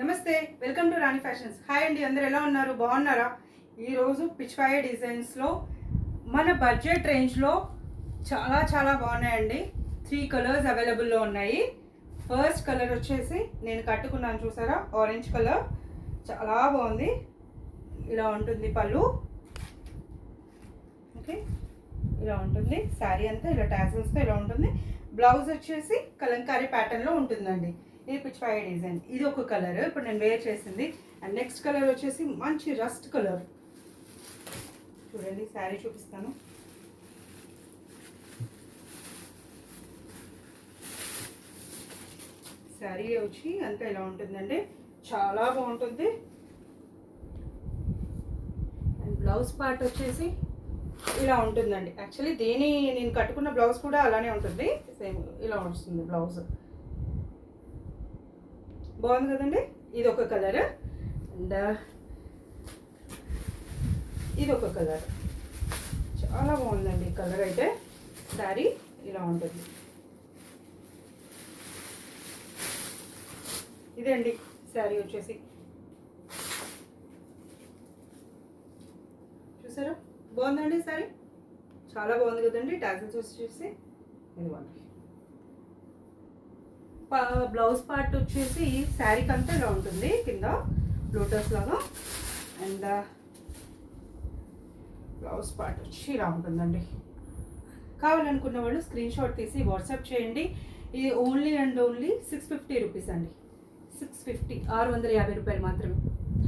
నమస్తే, welcome to Rani fashions. Hi అండి, అందరు ఎలా ఉన్నారు? బాగున్నారా? ఈరోజు పిచ్వాయ డిజైన్స్లో మన బడ్జెట్ రేంజ్లో చాలా చాలా బాగున్నాయండి. 3 కలర్స్ అవైలబుల్లో ఉన్నాయి. ఫస్ట్ కలర్ వచ్చేసి నేను కట్టుకున్నాను, చూసారా? ఆరెంజ్ కలర్ చాలా బాగుంది. ఇలా ఉంటుంది పళ్ళు. ఓకే, ఇలా ఉంటుంది శారీ అంతా, ఇలా టాజిల్స్తో ఇలా ఉంటుంది. బ్లౌజ్ వచ్చేసి కలంకారీ ప్యాటర్న్లో ఉంటుందండి. ఇది పిచ్వాయ డిజైన్. ఇది ఒక కలర్ ఇప్పుడు నేను వేర్ చేసింది. అండ్ నెక్స్ట్ కలర్ వచ్చేసి మంచి రస్ట్ కలర్. చూడండి, శారీ చూపిస్తాను. శారీ వచ్చి అంతా ఇలా ఉంటుందండి, చాలా బాగుంటుంది. అండ్ బ్లౌజ్ పార్ట్ వచ్చేసి ఇలా ఉంటుందండి. యాక్చువల్లీ నేను కట్టుకున్న బ్లౌజ్ కూడా అలానే ఉంటుంది, సేమ్ ఇలా వస్తుంది బ్లౌజ్. బాగుంది కదండి. ఇది ఒక కలర్ అండ్ ఇది ఒక కలర్, చాలా బాగుందండి ఈ కలర్ అయితే. శారీ ఇలా ఉంటుంది. ఇదండి శారీ వచ్చేసి, చూసారా? బాగుందండి శారీ, చాలా బాగుంది కదండి. టాజిల్స్ వచ్చేసి ఇదిగోండి. బ్లౌజ్ పార్ట్ వచ్చేసి శారీకి అంతా ఇలా ఉంటుంది, కింద లోటస్ లాగా. అండ్ బ్లౌజ్ పార్ట్ వచ్చి ఇలా ఉంటుందండి. కావాలనుకున్న వాళ్ళు స్క్రీన్ షాట్ తీసి వాట్సాప్ చేయండి. ఇది ఓన్లీ అండ్ ఓన్లీ 650 రూపీస్ అండి. 650, 650 రూపాయలు మాత్రమే.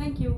Thank you.